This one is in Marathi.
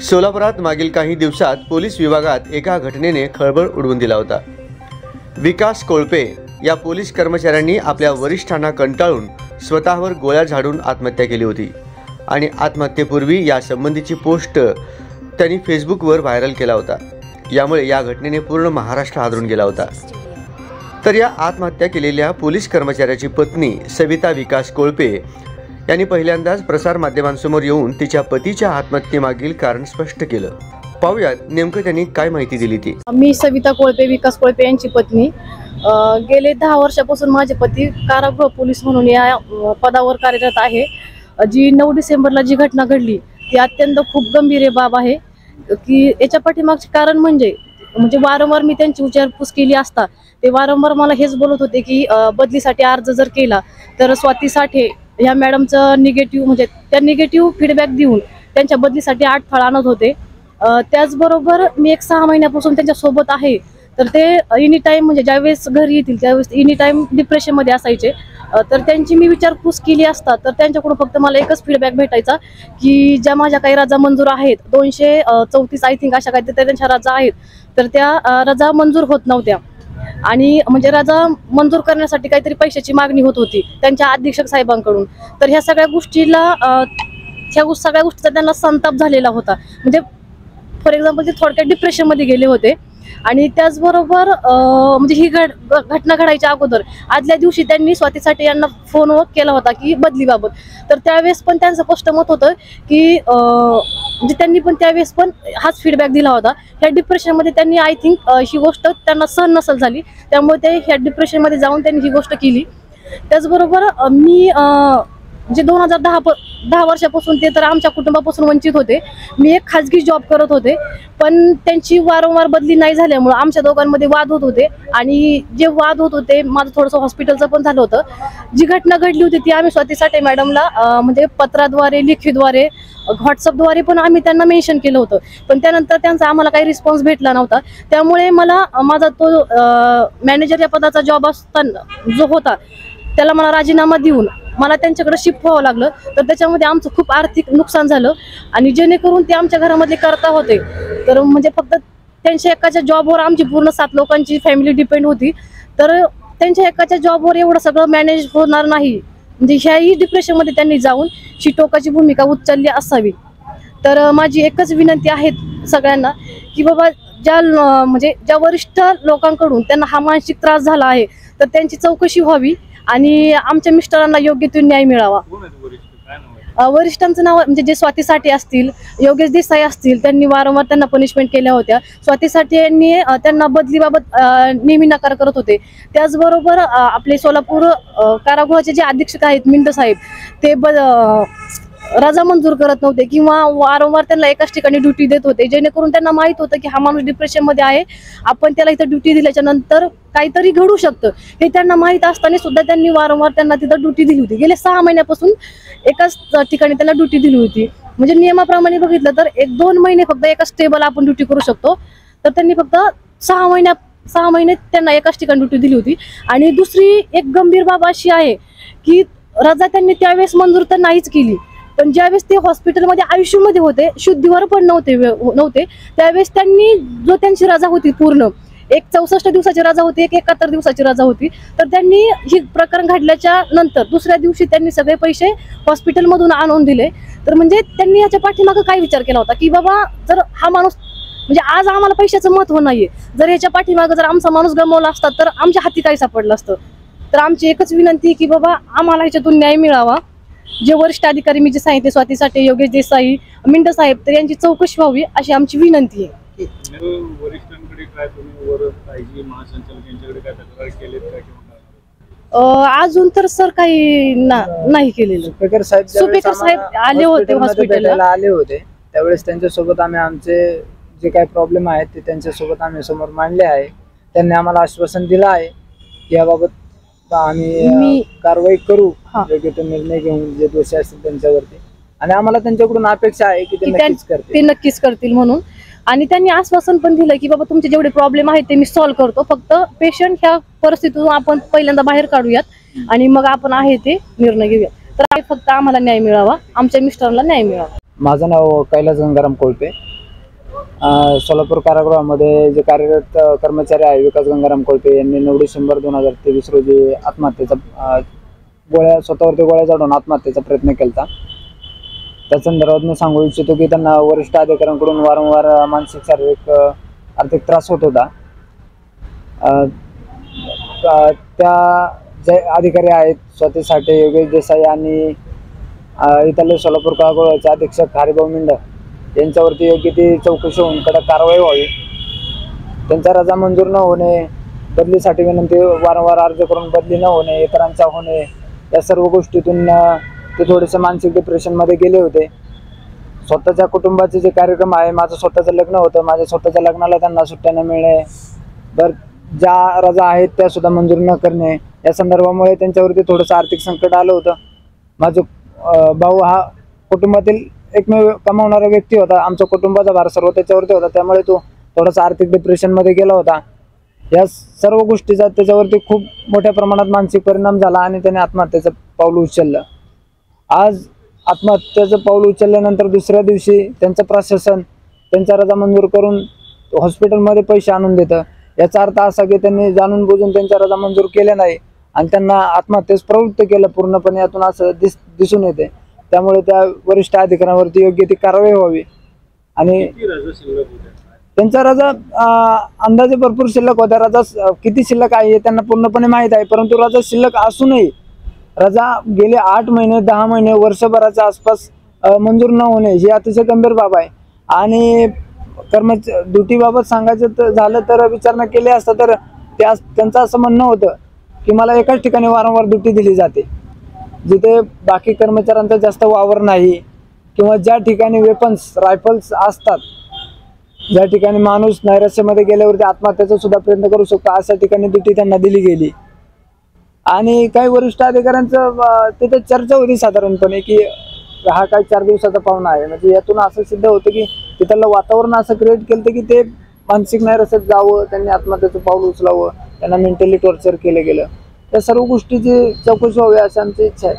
सोलापुरात मागील काही दिवसात पोलीस विभागात एका घटनेने खळबळ उडवून दिला होता। विकास कोळपे या पोलीस कर्मचाऱ्यांनी आपल्या वरिष्ठांना कंटाळून स्वतःवर गोळ्या झाडून आत्महत्या केली होती आणि आत्महत्येपूर्वी या संबंधीची पोस्ट त्यांनी फेसबुकवर व्हायरल केला होता। यामुळे या घटनेने पूर्ण महाराष्ट्र हादरून गेला होता। तर या आत्महत्या केलेल्या पोलीस कर्मचाऱ्याची पत्नी सविता विकास कोळपे यांनी पहिल्यांदाच प्रसार माध्यमांसमोर येऊन तिच्या पतीच्या आत्महत्येमागील कारण स्पष्ट केलं। पाहूयात नेमकं त्यांनी काय माहिती दिली ती। मी सविता कोळपे विकास कोळपे यांची पत्नी। गेले 10 वर्षापासून माझे पती कारागृह पोलीस म्हणून या पदावर कार्यरत आहे। जी 9 डिसेंबरला जी घटना घडली ती अत्यंत खूप गंभीर बाब आहे की याच्या पाठीमागचे कारण म्हणजे वारंवार मी त्यांची विचारपूस केली असता ते वारंवार मला हेच बोलत होते की बदलीसाठी अर्ज जर केला तर स्वाती साठे ह्या मॅडमचं निगेटिव्ह त्या निगेटिव्ह फीडबॅक देऊन त्यांच्या बदलीसाठी आडथळा आणत होते। त्याचबरोबर मी 6 महिन्यापासून त्यांच्या सोबत आहे। तर ते एनी टाइम ज्यावेळेस घरी येतील त्यावेळेस एनी टाइम डिप्रेशनमध्ये असायचे। तर त्यांची मी विचारपूस केली असता तर त्यांच्याकडून फक्त मला एकच फीडबॅक भेटायचा की ज्या माझ्या काही रजा मंजूर आहेत 234 आय थिंक अशा काही त्यांच्या रजा आहेत तर त्या रजा मंजूर होत नव्हत्या आणि रजा मंजूर करण्यासाठी काहीतरी पैशाची मागणी होत होती त्यांच्या अधीक्षक साहेबांकडून। तर ह्या सगळ्या गोष्टीचा त्यांना संताप झालेला होता। फॉर एक्झाम्पल ते थोडक्यात डिप्रेशनमध्ये गेले होते। आणि त्याचबरोबर ही घटना घडायच्या अगोदर आदल्या दिवशी त्यांनी स्वातीसाठी यांना फोन केला होता की बदलीबाबत। तर त्यावेळेस पण त्यांचं स्पष्ट मत होतं की त्यांनी पण त्यावेळेस पण हाच फीडबॅक दिला होता। ह्या डिप्रेशनमध्ये त्यांनी आय थिंक ही गोष्ट त्यांना सहन नसेल झाली त्यामुळे ते ह्या डिप्रेशनमध्ये जाऊन त्यांनी ही गोष्ट केली। त्याचबरोबर मी 2010 वर्षापासून ते तर आमच्या कुटुंबापासून वंचित होते। मी एक खाजगी जॉब करत होते पण त्यांची वारंवार बदली नाही झाल्यामुळे आमच्या दोघांमध्ये वाद होत होते आणि जे वाद होत होते माझं थोडंसं हॉस्पिटलचं पण झालं होतं। जी घटना घडली होती ती आम्ही स्वाती साठे मॅडमला पत्राद्वारे लिखितद्वारे व्हॉट्सअपद्वारे पण आम्ही त्यांना मेन्शन केलं होतं पण त्यानंतर त्यांचा आम्हाला काही रिस्पॉन्स भेटला नव्हता। त्यामुळे मला माझा तो मॅनेजर या पदाचा जॉब असताना जो होता त्याला मला राजीनामा देऊन मला त्यांच्याकडे शिफ्ट व्हावं लागलं। तर त्याच्यामध्ये आमचं खूप आर्थिक नुकसान झालं आणि जेणेकरून ते आमच्या घरामध्ये करता होते तर फक्त त्यांच्या एकाच्या जॉबवर आमची पूर्ण 7 लोकांची फॅमिली डिपेंड होती। तर त्यांच्या एकाच्या जॉबवर एवढं सगळं मॅनेज होणार नाही ह्याही डिप्रेशनमध्ये त्यांनी जाऊन शिटोकाची भूमिका उचलली असावी। तर माझी एकच विनंती आहे सगळ्यांना की बाबा ज्या वरिष्ठ लोकांकडून त्यांना हा मानसिक त्रास झाला आहे तर त्यांची चौकशी व्हावी आणि आमच्या मिस्टरांना योग्य तो न्याय मिळावा। वरिष्ठांचं नाव जे स्वाती साठे असतील योगेश देसाई असतील त्यांनी वारंवार त्यांना पनिशमेंट केल्या होत्या। स्वाती साठे यांनी त्यांना बदलीबाबत नेहमी नकार करत होते। त्याचबरोबर आपले सोलापूर कारागृहाचे जे अधीक्षक आहेत मिंटो साहेब ते रजा मंजूर करत नव्हते किंवा वारंवार त्यांना एकाच ठिकाणी ड्युटी देत होते जेणेकरून त्यांना माहित होतं की हा माणूस डिप्रेशनमध्ये आहे आपण त्याला इथं ड्युटी दिल्याच्या नंतर काहीतरी घडू शकतं हे त्यांना माहित असताना सुद्धा त्यांनी वारंवार त्यांना तिथं ड्युटी दिली होती। गेले 6 महिन्यापासून एकाच ठिकाणी त्यांना ड्युटी दिली होती। नियमाप्रमाणे बघितलं तर 1-2 महिने फक्त एकाच स्टेबल आपण ड्युटी करू शकतो तर त्यांनी फक्त 6 महिने त्यांना एकाच ठिकाणी ड्युटी दिली होती। आणि दुसरी एक गंभीर बाब अशी आहे की रजा त्यांनी त्यावेळेस मंजूर तर नाहीच केली पण ज्यावेळेस ते हॉस्पिटलमध्ये आयुष्यामध्ये होते शुद्धीवर पण नव्हते त्यावेळेस त्यांनी त्यांची रजा होती पूर्ण एक 64 दिवसाची रजा होती एक 71 दिवसाची रजा होती तर त्यांनी ही प्रकरण घडल्याच्या नंतर दुसऱ्या दिवशी त्यांनी सगळे पैसे हॉस्पिटलमधून आणून दिले। तर त्यांनी याच्या पाठीमागे काय विचार केला होता की बाबा जर हा माणूस आज आम्हाला पैशाचं महत्व नाहीये जर याच्या पाठीमागे जर आमचा माणूस गमावला असता तर आमच्या हाती काय सापडलं असतं। तर आमची एकच विनंती की बाबा आम्हाला ह्याच्यातून न्याय मिळावा। जे वरिष्ठ अधिकारी मी जे सांगितले स्वाती साठे योगेश देसाई मिंटो साहेब तर यांची चौकशी व्हावी अशी आमची विनंती आहे। वरिष्ठांकडे काय तुम्ही आयजी महासंचालक यांच्याकडे काय तक्रार केलीत का किंवा अजून तर सर काही नाही केलेलं। सुपेकर साहेब आले होते हॉस्पिटलला आले होते त्यावेळेस त्यांच्यासोबत आम्ही आमचे जे काही प्रॉब्लेम आहेत ते त्यांच्यासोबत आम्ही समोर मांडले आहे। त्यांनी आम्हाला आश्वासन दिलं आहे याबाबत आम्ही कारवाई करू योग्य तो निर्णय घेऊन जे दोषी असतील त्यांच्यावरती आणि आम्हाला त्यांच्याकडून अपेक्षा आहे की ते नक्कीच करतील म्हणून। आणि त्यांनी आश्वासन पण दिलं की बाबा तुमचे जेवढे प्रॉब्लेम आहेत ते मी सॉल्व्ह करतो फक्त पेशंट ह्या परिस्थितीतून आपण पहिल्यांदा बाहेर काढूयात आणि मग आपण आहे ते निर्णय घेऊयात। तर फक्त आम्हाला न्याय मिळावा आमच्या मिस्टरांना न्याय मिळावा। माझं नाव कैलास गंगाराम कोळपे सोलापूर कारागृहामध्ये जे कार्यरत कर्मचारी आहे विकास गंगाराम कोळपे यांनी 9 डिसेंबर 2023 रोजी आत्महत्येचा स्वतःवरती गोळ्या झाडून आत्महत्येचा प्रयत्न केला. त्या संदर्भात मी सांगू इच्छितो की त्यांना वरिष्ठ अधिकाऱ्यांकडून वारंवार मानसिक शारीरिक आर्थिक त्रास होत होता. त्या जे अधिकारी आहेत स्वाती साठे, योगेश देसाई आणि इथले सोलापूर कारागृहाचे अधीक्षक हरिभाऊ मिंड यांच्यावरती योग्य ती चौकशी होऊन कडक कारवाई व्हावी. त्यांचा रजा मंजूर न होणे, बदलीसाठी विनंती वारंवार अर्ज करून बदली न होणे, इतरांचा होणे, या सर्व गोष्टीतून ते थोडेसे मानसिक डिप्रेशनमध्ये गेले होते. स्वतःच्या कुटुंबाचे जे कार्यक्रम आहे, माझं स्वतःचं लग्न होतं, माझ्या स्वतःच्या लग्नाला त्यांना सुट्ट्या न मिळणे, ज्या रजा आहेत त्या सुद्धा मंजूर न करणे, या संदर्भामुळे त्यांच्यावरती थोडंसं आर्थिक संकट आलं होतं. माझं भाऊ हा कुटुंबातील एकमेव कमावणारा व्यक्ती होता. आमच्या कुटुंबाचा भार सर्व त्याच्यावरती होता, त्यामुळे तो थोडासा आर्थिक डिप्रेशनमध्ये गेला होता. या सर्व गोष्टीचा त्याच्यावरती खूप मोठ्या प्रमाणात मानसिक परिणाम झाला आणि त्याने आत्महत्येचं पाऊल उचललं. आज आत्महत्येचं पाऊल उचलल्यानंतर दुसऱ्या दिवशी त्यांचं प्रशासन त्यांच्या रजा मंजूर करून हॉस्पिटलमध्ये पैसे आणून देतं. याचा अर्थ असा की त्यांनी जाणून बुजून त्यांच्या रजा मंजूर केल्या नाही आणि त्यांना आत्महत्येस प्रवृत्त केलं पूर्णपणे, यातून असं दिसून येते. त्यामुळे त्या वरिष्ठ अधिकाऱ्यांवरती योग्य ती कारवाई व्हावी. आणि त्यांचा रजा अंदाजे भरपूर शिल्लक होत्या. रजा किती शिल्लक आहे हे त्यांना पूर्णपणे माहीत आहे, परंतु रजा शिल्लक असूनही रजा गेले 8 महिने 10 महिने वर्षभराच्या आसपास मंजूर न होणे ही अतिशय गंभीर बाब आहे. आणि ड्युटीबाबत सांगायचं झालं तर विचारणा केली असता तर त्यांचं असं म्हणणं होतं की मला एकाच ठिकाणी वारंवार ड्युटी दिली जाते, जिथे बाकी कर्मचाऱ्यांचा जास्त वावर नाही किंवा ज्या ठिकाणी वेपन्स रायफल्स असतात, ज्या ठिकाणी माणूस नैराश्यामध्ये गेल्यावरती आत्महत्येचा सुद्धा प्रयत्न करू शकतो, अशा ठिकाणी ड्युटी त्यांना दिली गेली. आणि काही वरिष्ठ अधिकाऱ्यांचं तिथे चर्चा होती साधारणपणे की हा काय 4 दिवसाचा पाहुणा आहे. म्हणजे यातून असं सिद्ध होतं की तिथलं वातावरण असं क्रिएट केलं की ते मानसिक नैराश्यात जावं, त्यांनी आत्महत्येचं पाऊल उचलावं, त्यांना मेंटली टॉर्चर केलं गेलं. त्या सर्व गोष्टीची चौकशी व्हावी अशी आमची इच्छा आहे.